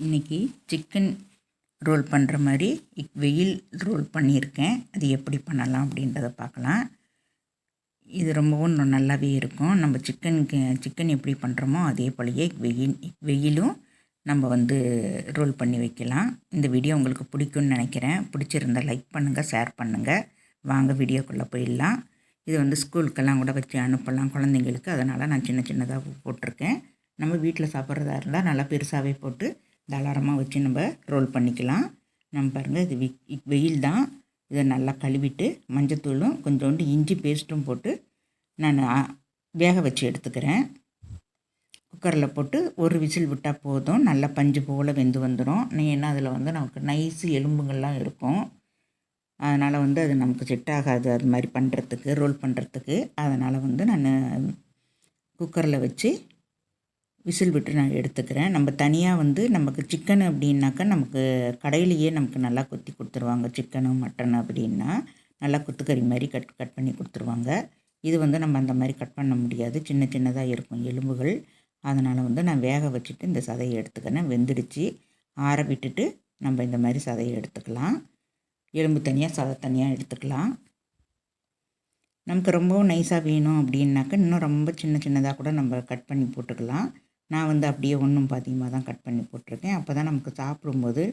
இன்றைக்கி chicken roll பண்ணுற மாதிரி வெயில் ரோல் பண்ணியிருக்கேன். அது எப்படி பண்ணலாம் அப்படின்றத பார்க்கலாம். இது ரொம்பவும் நல்லாவே இருக்கும். நம்ம சிக்கன் எப்படி பண்ணுறோமோ அதே போலயே வெயிலும் நம்ம ரோல் பண்ணி வைக்கலாம். இந்த வீடியோ உங்களுக்கு பிடிக்கும்னு நினைக்கிறேன். பிடிச்சிருந்தால் லைக் பண்ணுங்கள், ஷேர் பண்ணுங்கள். வாங்க வீடியோக்குள்ளே போயிடலாம். இது ஸ்கூலுக்கெல்லாம் கூட வச்சு அனுப்பலாம் குழந்தைங்களுக்கு. அதனால் நான் சின்ன சின்னதாக போட்டிருக்கேன். நம்ம வீட்டில் சாப்பிட்றதா இருந்தால் நல்லா பெருசாகவே போட்டு தாராளமாக வச்சு நம்ம ரோல் பண்ணிக்கலாம். நம்ம பாருங்கள், இது வெயில் தான். இதை நல்லா கழுவிட்டு மஞ்சத்தூளும் கொஞ்சோண்டு இஞ்சி பேஸ்ட்டும் போட்டு நான் வேக வச்சு எடுத்துக்கிறேன். குக்கரில் போட்டு ஒரு விசில் விட்டால் போதும். நல்லா பஞ்சு போல் வெந்து வந்துடும். ஏன்னா அதில் நமக்கு நைஸு எலும்புங்கள்லாம் இருக்கும். அதனால் அது நமக்கு செட் ஆகாது அது மாதிரி பண்ணுறதுக்கு, ரோல் பண்ணுறதுக்கு. அதனால் நான் குக்கரில் வச்சு விசில் விட்டு நான் எடுத்துக்கிறேன். நம்ம தனியாக நமக்கு சிக்கன் அப்படின்னாக்கா நமக்கு கடையிலேயே நமக்கு நல்லா கொத்தி கொடுத்துருவாங்க. சிக்கனு மட்டன் அப்படின்னா நல்லா கொத்துக்கறி மாதிரி கட் பண்ணி கொடுத்துருவாங்க. இது நம்ம அந்த மாதிரி கட் பண்ண முடியாது. சின்ன சின்னதாக இருக்கும் எலும்புகள். அதனால் நான் வேக வச்சுட்டு இந்த சதையை எடுத்துக்கிறேன். வெந்துடுச்சு. ஆற விட்டுட்டு நம்ம இந்த மாதிரி சதையை எடுத்துக்கலாம். எலும்பு தனியாக, சதை தனியாக எடுத்துக்கலாம். நமக்கு ரொம்பவும் நைஸாக வேணும் அப்படின்னாக்கா இன்னும் ரொம்ப சின்ன சின்னதாக கூட நம்ம கட் பண்ணி போட்டுக்கலாம். நான் அப்படியே ஒன்றும் பாதியமாக தான் கட் பண்ணி போட்டிருக்கேன். அப்போ தான் நமக்கு சாப்பிடும்போது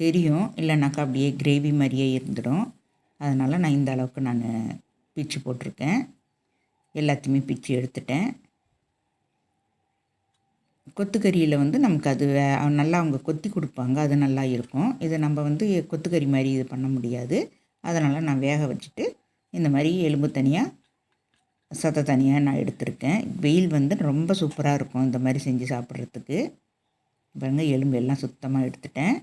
தெரியும். இல்லைனாக்கா அப்படியே கிரேவி மாதிரியே இருந்துடும். அதனால் நான் இந்த அளவுக்கு நான் பிச்சு போட்டிருக்கேன். எல்லாத்தையுமே பிச்சு எடுத்துட்டேன். கொத்துக்கறியில் நமக்கு அது நல்லா அவங்க கொத்தி கொடுப்பாங்க. அது நல்லா இருக்கும். இதை நம்ம கொத்துக்கறி மாதிரி இது பண்ண முடியாது. அதனால் நான் வேக வச்சுட்டு இந்த மாதிரி எலும்பு தனியாக, சதை தனியாக நான் எடுத்திருக்கேன். வெயில் ரொம்ப சூப்பராக இருக்கும் இந்த மாதிரி செஞ்சு சாப்பிட்றதுக்கு. பாருங்கள், எலும்பு எல்லாம் சுத்தமாக எடுத்துட்டேன்.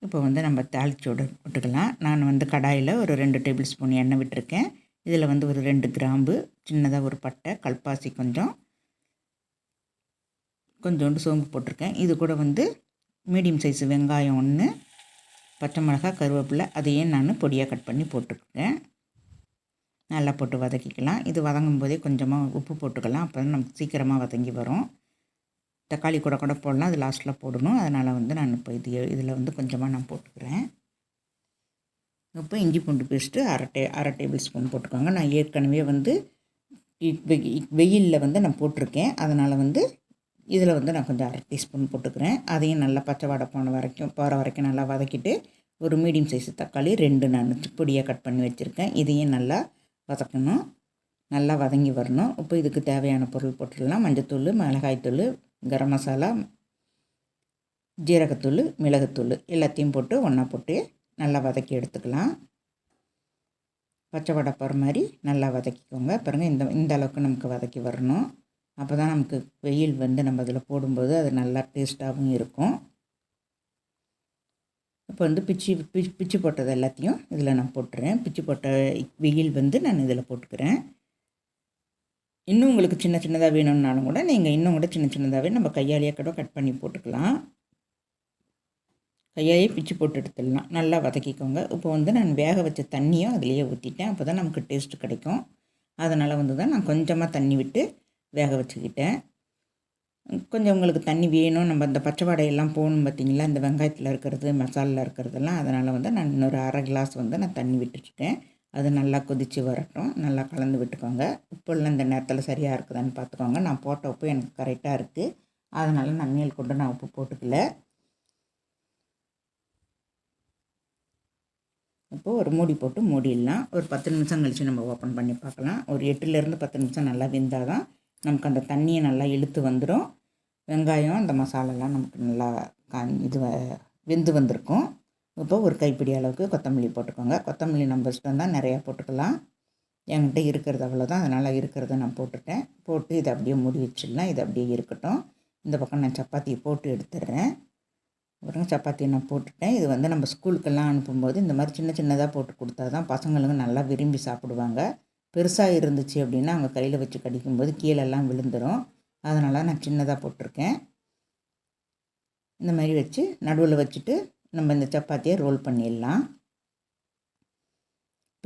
இப்போ நம்ம தாளிச்சோடு விட்டுக்கலாம். நான் கடாயில் ஒரு 2 டேபிள் ஸ்பூன் எண்ணெய் விட்டுருக்கேன். இதில் ஒரு 2 கிராம்பு, சின்னதாக ஒரு பட்டை, கல்பாசி கொஞ்சோண்டு சோம்பு போட்டிருக்கேன். இது கூட மீடியம் சைஸ் வெங்காயம் 1, பச்சை மிளகாய், கருவேப்பிலை அதையும் நான் பொடியாக கட் பண்ணி போட்டுருக்கேன். நல்லா போட்டு வதக்கிக்கலாம். இது வதங்கும் போதே கொஞ்சமாக உப்பு போட்டுக்கலாம். அப்போ தான் நமக்கு சீக்கிரமாக வதங்கி வரும். தக்காளி கூட போடலாம். அது லாஸ்ட்டில் போடணும். அதனால் நான் இப்போ இதில் கொஞ்சமாக நான் போட்டுக்கிறேன். இப்போ இஞ்சி பூண்டு பேஸ்ட்டு அரை டேபிள் ஸ்பூன் போட்டுக்கோங்க. நான் ஏற்கனவே வெயிலில் நான் போட்டிருக்கேன். அதனால் இதில் நான் கொஞ்சம் அரை டீஸ்பூன் போட்டுக்கிறேன். அதையும் நல்லா பச்சை வாடை போகிற வரைக்கும் நல்லா வதக்கிட்டு ஒரு மீடியம் சைஸ் தக்காளி 2 நான் பொடியாக கட் பண்ணி வச்சுருக்கேன். இதையும் நல்லா வதக்கணும். நல்லா வதங்கி வரணும். இப்போ இதுக்கு தேவையான பொருள் போட்டுடலாம். மஞ்சத்தூள், மிளகாய்த்தூள், கரம் மசாலா, ஜீரகத்தூள், மிளகுத்தூள் எல்லாத்தையும் போட்டு ஒன்றா போட்டு நல்லா வதக்கி எடுத்துக்கலாம். பச்சை வடை போகிற மாதிரி நல்லா வதக்கிக்கோங்க. பாருங்கள், இந்த அளவுக்கு நமக்கு வதக்கி வரணும். அப்போ தான் நமக்கு வெயில் நம்ம அதில் போடும்போது அது நல்லா டேஸ்ட்டாகவும் இருக்கும். இப்போ பிச்சு போட்டது எல்லாத்தையும் இதில் நான் போட்டுறேன். பிச்சு போட்ட வெயில் நான் இதில் போட்டுக்கிறேன். இன்னும் உங்களுக்கு சின்ன சின்னதாக வேணும்னாலும் கூட நீங்கள் இன்னும் கூட சின்ன சின்னதாகவே நம்ம கையாலேயே கூட கட் பண்ணி போட்டுக்கலாம். கையாலேயே பிச்சு போட்டு எடுத்துடலாம். நல்லா வதக்கிக்கோங்க. இப்போ நான் வேக வச்ச தண்ணியும் அதிலேயே ஊற்றிட்டேன். அப்போ தான் நமக்கு டேஸ்ட்டு கிடைக்கும். அதனால் தான் நான் கொஞ்சமாக தண்ணி விட்டு வேக வச்சுக்கிட்டேன். கொஞ்சம் உங்களுக்கு தண்ணி வேணும், நம்ம அந்த பச்சை வாடையெல்லாம் போகணும் பார்த்திங்களா, இந்த வெங்காயத்தில் இருக்கிறது, மசாலில் இருக்கிறதெல்லாம். அதனால் நான் இன்னொரு அரை கிளாஸ் நான் தண்ணி விட்டுருக்கேன். அது நல்லா கொதித்து வரட்டும். நல்லா கலந்து விட்டுக்கோங்க. உப்புலாம் இந்த நேரத்தில் சரியாக இருக்குதான்னு பார்த்துக்கோங்க. நான் போட்ட உப்பு எனக்கு கரெக்டாக இருக்குது. அதனால் நான் மேல் கொண்டு நான் உப்பு போட்டுக்கல. இப்போது ஒரு மூடி போட்டு மூடிடலாம். ஒரு 10 நிமிஷம் கழித்து நம்ம ஓப்பன் பண்ணி பார்க்கலாம். ஒரு 8லேருந்து 10 நிமிஷம் நல்லா வெந்தால் தான் நமக்கு அந்த தண்ணியை நல்லா இழுத்து வந்துடும். வெங்காயம் அந்த மசாலாலாம் நமக்கு நல்லா வெந்து வந்திருக்கும். இப்போ ஒரு கைப்பிடி அளவுக்கு கொத்தமல்லி போட்டுக்கோங்க. கொத்தமல்லி நம்ம இஷ்டம் தான், நிறையா போட்டுக்கலாம். என்கிட்ட இருக்கிறது அவ்வளோதான். அதனால் இருக்கிறத நான் போட்டுட்டேன். போட்டு இதை அப்படியே மூடி வச்சிடலாம். இது அப்படியே இருக்கட்டும். இந்த பக்கம் நான் சப்பாத்தியை போட்டு எடுத்துடுறேன். அப்புறம் சப்பாத்தியை நான் போட்டுட்டேன். இது நம்ம ஸ்கூலுக்கெல்லாம் அனுப்பும்போது இந்த மாதிரி சின்ன சின்னதாக போட்டு கொடுத்தா தான் பசங்களுக்கு நல்லா விரும்பி சாப்பிடுவாங்க. பெருசாக இருந்துச்சு அப்படின்னா அவங்க கையில் வச்சு கடிக்கும்போது கீழெல்லாம் விழுந்துடும். அதனால் நான் சின்னதாக போட்டிருக்கேன். இந்த மாதிரி வச்சு நடுவில் வச்சுட்டு நம்ம இந்த சப்பாத்தியை ரோல் பண்ணிடலாம்.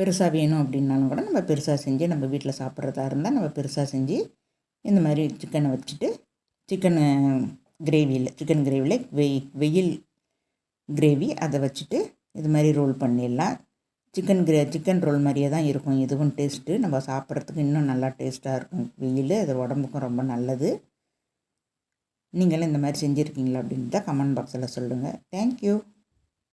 பெருசாக வேணும் அப்படின்னாலும் கூட நம்ம பெருசாக செஞ்சு நம்ம வீட்டில் சாப்பிட்றதா இருந்தால் நம்ம பெருசாக செஞ்சு இந்த மாதிரி சிக்கனை வச்சுட்டு சிக்கன் கிரேவியில் வெயில் கிரேவி அதை வச்சுட்டு இது மாதிரி ரோல் பண்ணிடலாம். சிக்கன் ரோல் மாதிரியே தான் இருக்கும். இதுவும் டேஸ்ட்டு நம்ம சாப்பிட்றதுக்கு இன்னும் நல்லா டேஸ்ட்டாக இருக்கும். வெயில் அது உடம்புக்கும் ரொம்ப நல்லது. நீங்களும் இந்த மாதிரி செஞ்சுருக்கீங்களா அப்படின்னு தான் கமெண்ட் பாக்ஸில் சொல்லுங்கள். தேங்க்யூ.